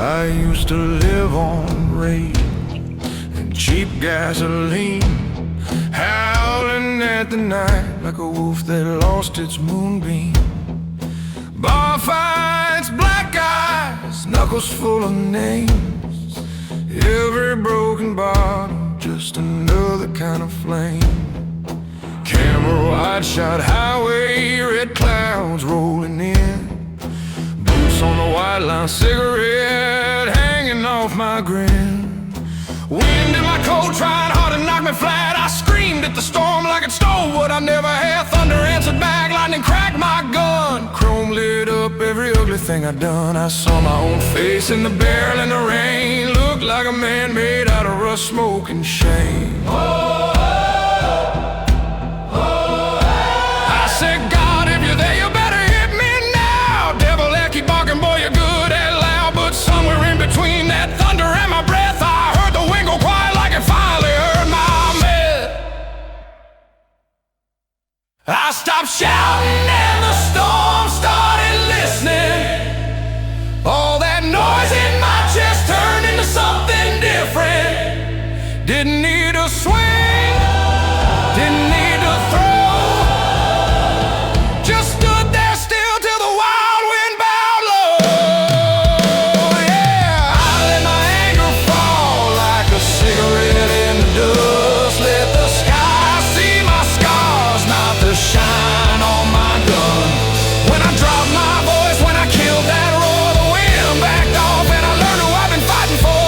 I used to live on rain and cheap gasoline, howling at the night like a wolf that lost its moonbeam. Bar fights, black eyes, knuckles full of names. Every broken bottle, just another kind of flame. Camera wide shot highway, red clouds rolling in. Boots on the white line, cigarette hanging off my grin. Wind in my coat, trying hard to knock me flat. I screamed at the storm like it stole what I never had. Thunder answered back, lightning cracked my gun. Chrome lit up every ugly thing I'd done. I saw my own face in the barrel in the rain. Looked like a man made out of rust, smoke, and shame. I said, God, if you're there, you better hit me now. Devil, that keep barking, boy, you're good and loud. But somewhere in between that thunder and my breath, I heard the wind go quiet like it finally heard my myth. I stopped shouting and the storm started listening. All that noise in my chest turned into something different. Didn't need a swing, didn't need to throw. Just stood there still till the wild wind bowed low. Yeah, I let my anger fall like a cigarette in the dust. Let the sky see my scars, not the shine on my gun. When I dropped my voice, when I killed that roar, the wind backed off and I learned who I've been fighting for.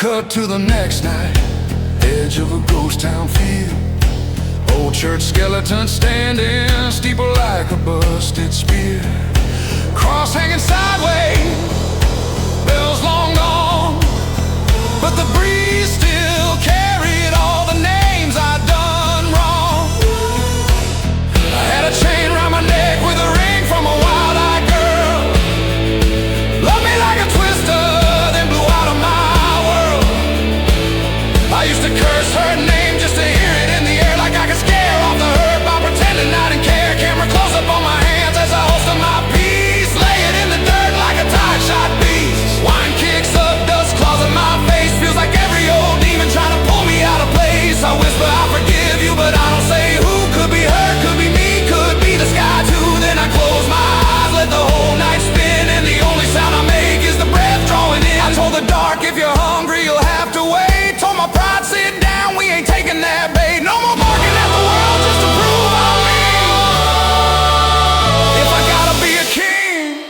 Cut to the next night, edge of a ghost town field. Old church skeleton standing, steeple like a busted spear. Cross hanging sideways, bells long gone, but the breeze still carried all the names I'd done wrong. I had a chain around my neck with a ring from a wild-eyed girl. Loved me like a twister, then blew out of my world. I used to curse her name just to hear it in the air, like I could scare off the hurt by pretending I didn't care. Camera close up on my hands as I holster my piece, lay it in the dirt like a tight shot beast. Wine kicks up, dust claws in my face, feels like every old demon trying to pull me out of place. I whisper I forgive you, but I don't say who. Could be her, could be me, could be the sky too. Then I close my eyes, let the whole night spin, and the only sound I make is the breath drawing in. I told the dark, if you're hungry you'll have to wait. Told my pride, sit down, we ain't taking that bait. No more barking at the world just to prove I'm me. If I gotta be a king,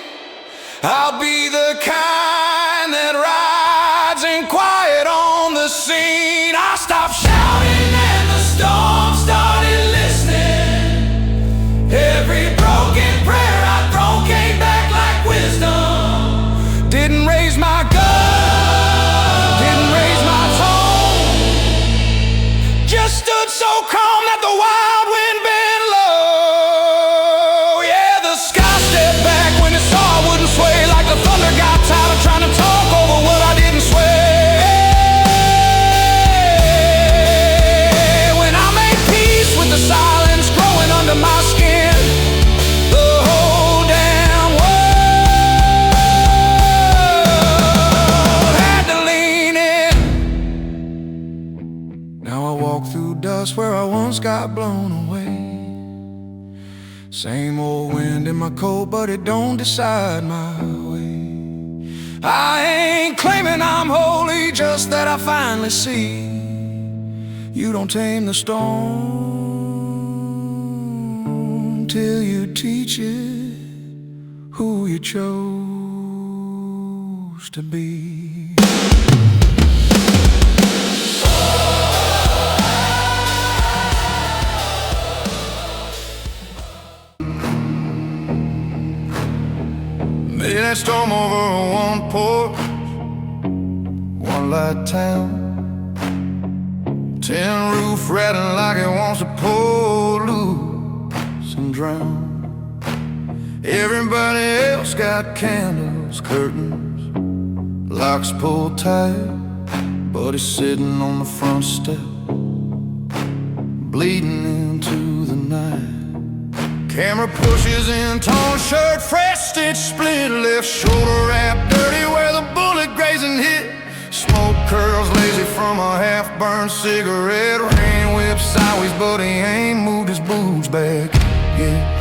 I'll be the kind that rides in quiet on the scene. I stopped shouting and the storm started listening. Every broken prayer I'd thrown came back like wisdom. Didn't raise my gun, didn't raise my tone, just stood so calm that the wild wind bent low. Yeah, the sky stepped back when it saw I wouldn't sway, like the thunder got tired of trying to talk over what I didn't swear. When I made peace with the silence growing under my skin, the whole damn world had to lean in. Now I walk through dust where I once got blown away. Same old wind in my coat, but it don't decide my way. I ain't claiming I'm holy, just that I finally see you don't tame the storm till you teach it who you chose to be. Maybe that storm over one porch, one light town, 10 roof rattling like it wants to pull loose and drown. Everybody else got candles, curtains, locks pulled tight, but he's sitting on the front step, bleeding into the night. Camera pushes in, torn shirt, fresh stitch split, left shoulder wrapped dirty where the bullet grazing hit. Smoke curls lazy from a half-burned cigarette. Rain whips sideways, but he ain't moved his boots back yet.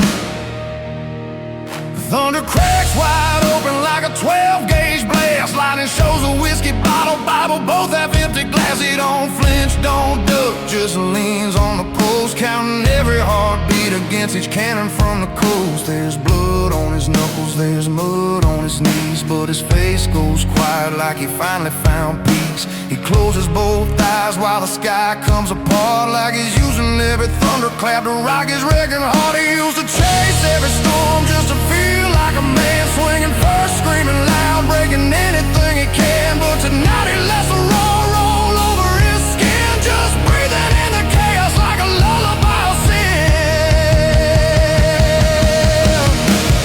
Thunder cracks wide open like a 12-gauge blast. Lightning shows a whiskey bottle, Bible, both have empty glass. He don't flinch, don't duck, just leans on the post, counting every heartbeat against each cannon from the coast. There's blood on his knuckles, there's mud on his knees, but his face goes quiet like he finally found peace. He closes both eyes while the sky comes apart, like he's using every thunderclap to rock his wrecking heart. He used to chase every storm just to feel like a man, swinging first, screaming loud, breaking anything he can. But tonight he lets the roll over his skin, just breathing in the chaos like a lullaby of sin.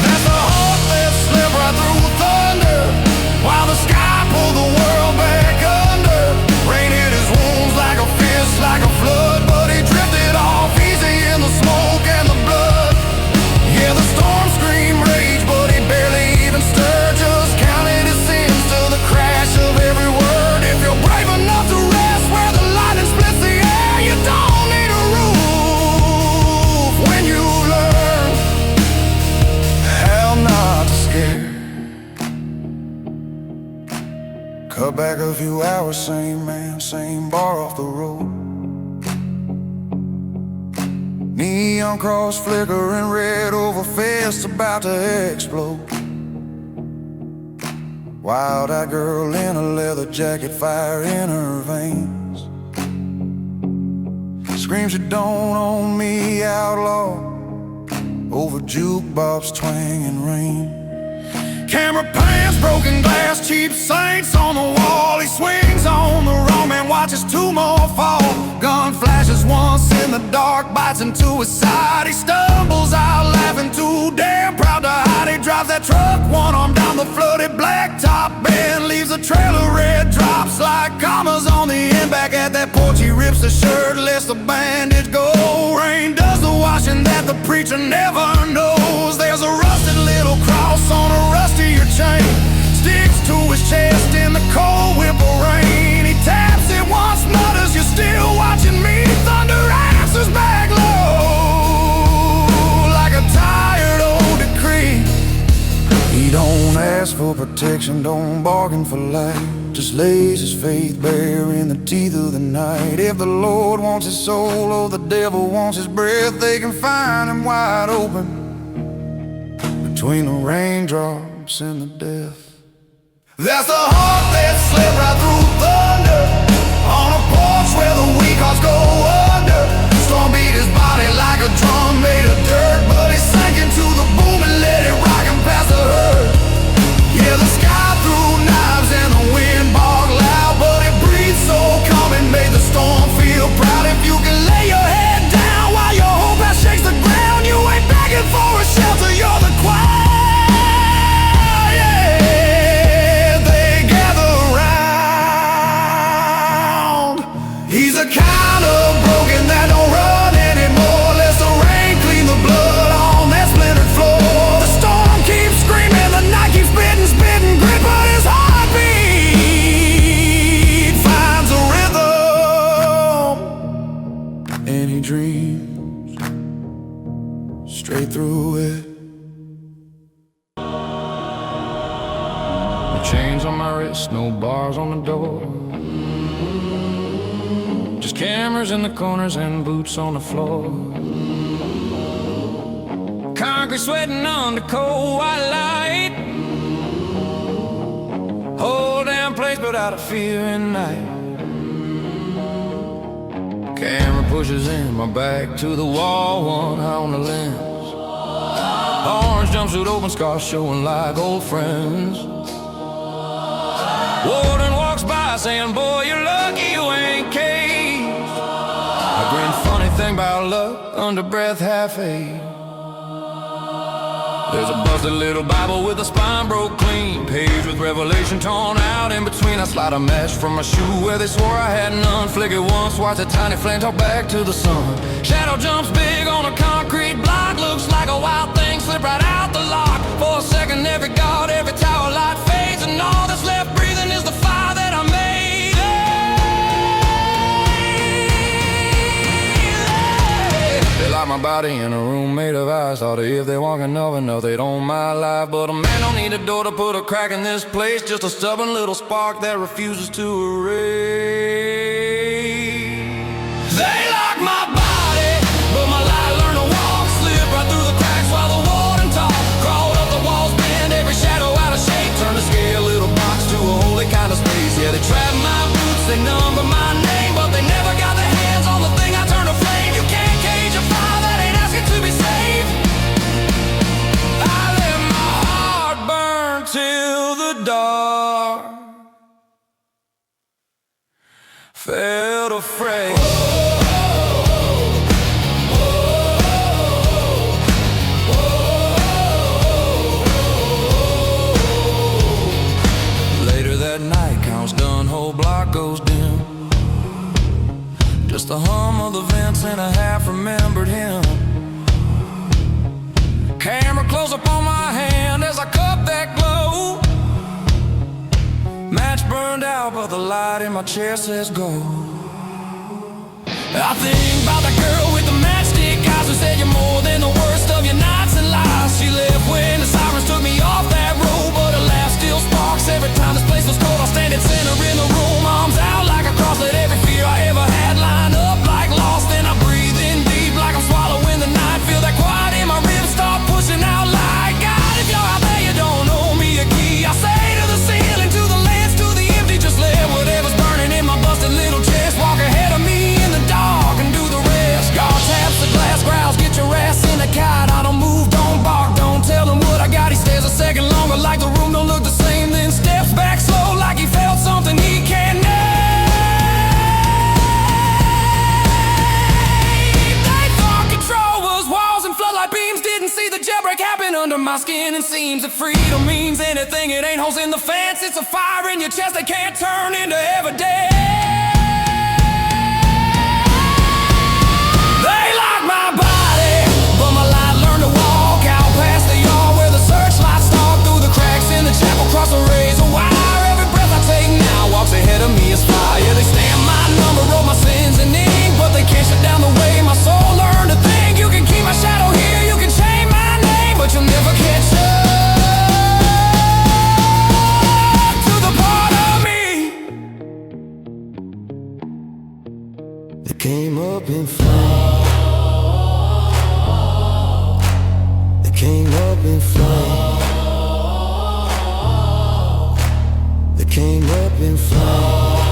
That's the heart that slipped right through thunder, while the sky pulled the world back under. Rain hit his wounds like a fist, like a flood, but he drifted off easy in the smoke and the blood. Yeah, the storm screamed rage, but he barely even stirred, just counted his sins to the crash of every word. If you're brave enough to rest where the lightning splits the air, you don't need a roof when you learn how not to scare. Cut back a few hours, same man, same bar off the road. Neon cross flickering red over fist about to explode. Wild-eyed girl in a leather jacket, fire in her veins. Screams you don't own me, outlaw, over jukebox twanging rain. Camera pans, broken glass, cheap saints on the wall. He swings on the wrong man, watches two more fall. Gun flashes once in the dark, bites into his side. He stumbles out laughing, too damn proud to hide. He drives that truck, one arm down the flooded blacktop bend, leaves a trail of red drops like commas on the end. Back at that porch he rips the shirt, lets the bandage go. Rain does the washing that the preacher never knows. There's a rusted little cross on a rustier chain, sticks to his chest in the cold whip of rain. He taps it once, mutters, "You're still watching me." Thunder answers back low like a tired old decree. He don't ask for protection, don't bargain for life, just lays his faith bare in the teeth of the night. If the Lord wants his soul or the devil wants his breath, they can find him wide open between the raindrops and the death. That's the heart that slipped right through thunder, on a porch where the weak hearts go under. Storm beat his body like a drum made of dirt, but he sank into the boom and let it rock him past the hurt. Yeah, the sky threw knives and the wind barked loud, but it breathed so calm and made the storm feel proud. If you can lay your head down while your whole past shakes the ground, you ain't begging for a shelter, you're the choir. He's a kind of broken that don't run anymore, lets the rain clean the blood on that splintered floor. The storm keeps screaming, the night keeps spitting grit, but his heartbeat finds a rhythm, and he dreams straight through it. No chains on my wrist, no bars on the door, just cameras in the corners and boots on the floor. Concrete sweating under cold white light, whole damn place put out of fear in night. Camera pushes in, my back to the wall, one eye on the lens. Orange jumpsuit, open scars showing like old friends. Warden walks by saying, "Boy, you're lucky you ain't caged." I grin, funny thing about luck, under breath, half-aid. There's a busted little Bible with a spine broke clean, page with Revelation torn out in between. I slide a mesh from my shoe where they swore I had none. Flick it once, watch a tiny flame talk back to the sun. Shadow jumps big on a concrete block, looks like a lock my body in a room made of ice. Thought if they walking over, no, they don't my life. But a man don't need a door to put a crack in this place. Just a stubborn little spark that refuses to erase. They lock my body, but my light learned to walk. Slip right through the cracks while the warden talk. Crawled up the walls, bend every shadow out of shape. Turned a scary little box to a holy kind of space. Yeah, they trap my boots, they number my name, but they never got their hands on the thing I turned to flame. You can't cage a fire that ain't asking to be saved. I let my heart burn till the dark felt afraid. Later that night, count's done, whole block goes dim. Just the hum of the vents and I half remembered him. Camera close up on my hand as I cup that glow. Match burned out, but the light in my chair says go. I think about that girl with the matchstick eyes who said you're more than the worst of your nights and lies. She left when the sirens took me off that road, but her laugh still sparks every time this place was cold. I stand at center in the room, arms out like a cross. Let every fear I ever had line up like lost. Then I breathe in deep like I'm swallowing the night. Feel that quiet in my ribs start pushing out like God. If you're out there, you don't owe me a key. I say to the ceiling, to the lens, to the empty, just let whatever's burning in my busted little chest walk ahead of me in the dark and do the rest. God taps the glass, growls, get your ass in the kite. I don't move, don't bark, don't tell him what I got. He stays a second longer like the room don't look the same, then steps back slow like he felt something he can't name. They thought control was walls and floodlight beams. Didn't see the jailbreak happen under my skin. And seems that freedom means anything. It ain't holes in the fence, it's a fire in your chest they can't turn into evidence. They lock my body, but my light learned to walk out past the yard where the searchlights stalk through the cracks in the chapel, cross a razor wire. Every breath I take now walks ahead of me is fire. Yeah, they stamp my number, wrote my sins in ink, but they can't shut down the way my soul learned to think. You can keep my shadow here, you can change my name, but you'll never catch up to the part of me that came up in flames. Came up in flames. They came up in flames.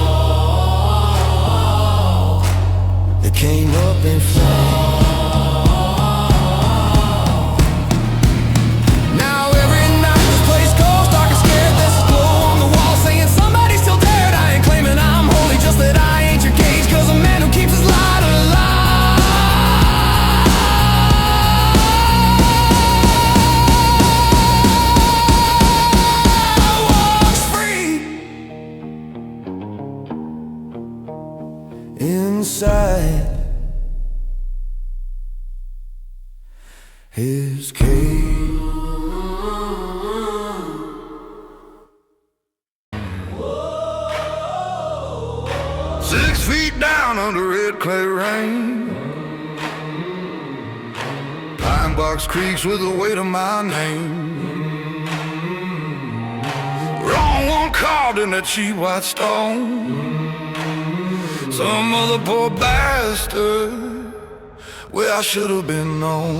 They came up in flames. Now every night this place goes dark and scared. There's a glow on the wall saying somebody's still there. I ain't claiming I'm holy, just that I ain't your gauge. Cause a man who keeps his light alive inside his cage. 6 feet down under red clay rain. Pine box creaks with the weight of my name. Wrong one carved in that cheap white stone. Some other poor bastard where I should have been known.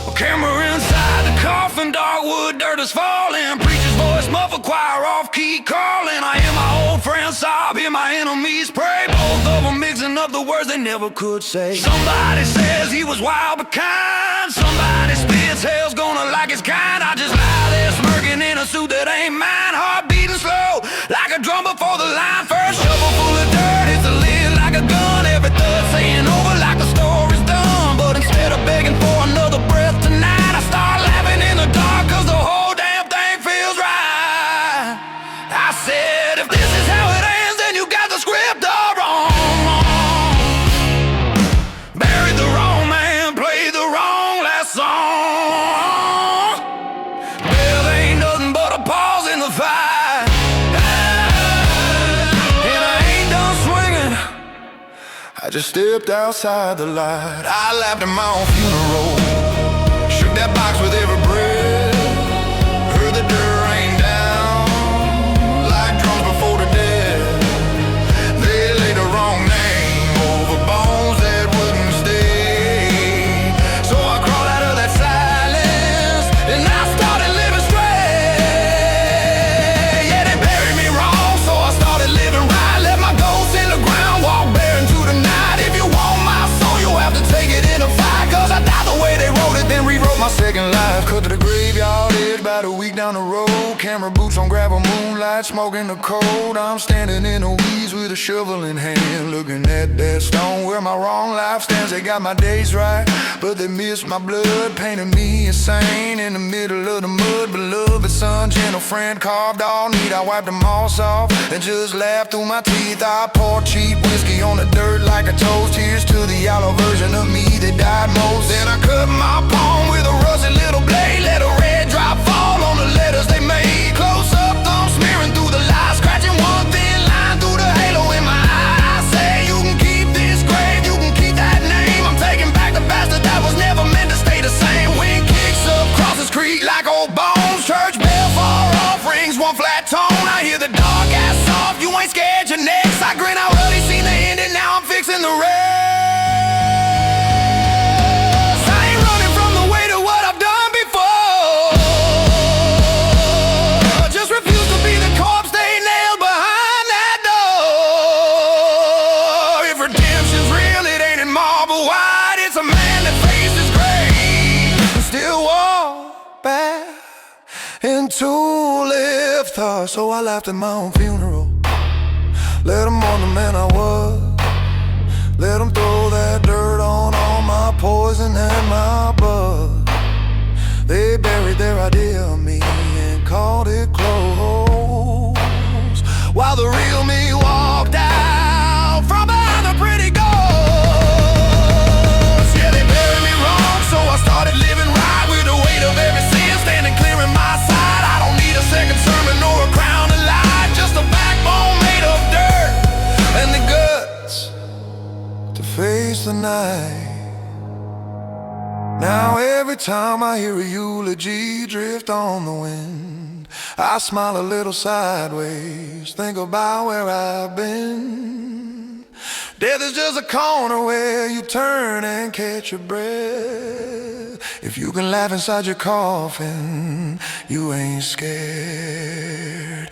A camera inside the coffin, dark wood, dirt is falling. Preacher's voice, muffled choir, off-key calling. I hear my old friends sob, hear my enemies pray. Both of them mixing up the words they never could say. Somebody says he was wild but kind. Somebody spits hell's gonna like his kind. I just lie there smirking in a suit that ain't mine. Heart beating slow like a drum before the line. First shovel full of dirt, it's a lid like a gun. Every thud saying over like the story's done. But instead of begging for another breath tonight, I start laughing in the dark cause the whole damn thing feels right. I said if this is how it ends, then you got the script all wrong. Buried the wrong man, played the wrong last song. just stepped outside the light. I laughed at my own funeral, shook that box with every breath, heard the dirt rain down like drums before the dead. They laid the wrong name over bones that wouldn't stay. So I crawled out of that silence and I started living straight. Yeah, they buried me wrong, so I started living right. Let my ghost in the ground, walk bare into the night. If you want my soul, you'll have to take it in a fight, 'cause I died the way they wrote it, then rewrote my second life. Cut to the graveyard edge, about a week down the road. Camera boots on gravel, moonlight, smoking the cold. I'm standing in the weeds with a shovel in hand, looking at that stone where my wrong life stands. They got my days right, but they missed my blood, painted me insane in the middle of the mud. Beloved son, gentle friend, carved all neat. I wiped the moss off and just laughed through my teeth. I poured cheap whiskey on the dirt like a toast. Here's to the outlaw version of me that died most. Then I cut my palm with a rusty little blade, let a red drop fall on the letters they made. Close up, thumb smearing through the lies, scratching one thin line through the halo in my eye. I say you can keep this grave, you can keep that name. I'm taking back the bastard that was never meant to stay the same. Wind kicks up, crosses creek like old bones. Church bell far off, rings one flat tone. I hear the dark ass soft, you ain't scared, you're next. I grin, I really seen the end and now I'm fixing the rest. To live thoughts, so I laughed at my own funeral. Let them mourn the man I was. Let them throw that dirt on all my poison and my blood. They buried their idea of me and called it close, while the real me walked out from behind the pretty ghost. Yeah, they buried me wrong, so I started living right with the weight of every sin standing clear in my side. Second sermon or a crown of light, just a backbone made of dirt and the guts to face the night. Now every time I hear a eulogy drift on the wind, I smile a little sideways, think about where I've been. Death is just a corner where you turn and catch your breath. If you can laugh inside your coffin, you ain't scared.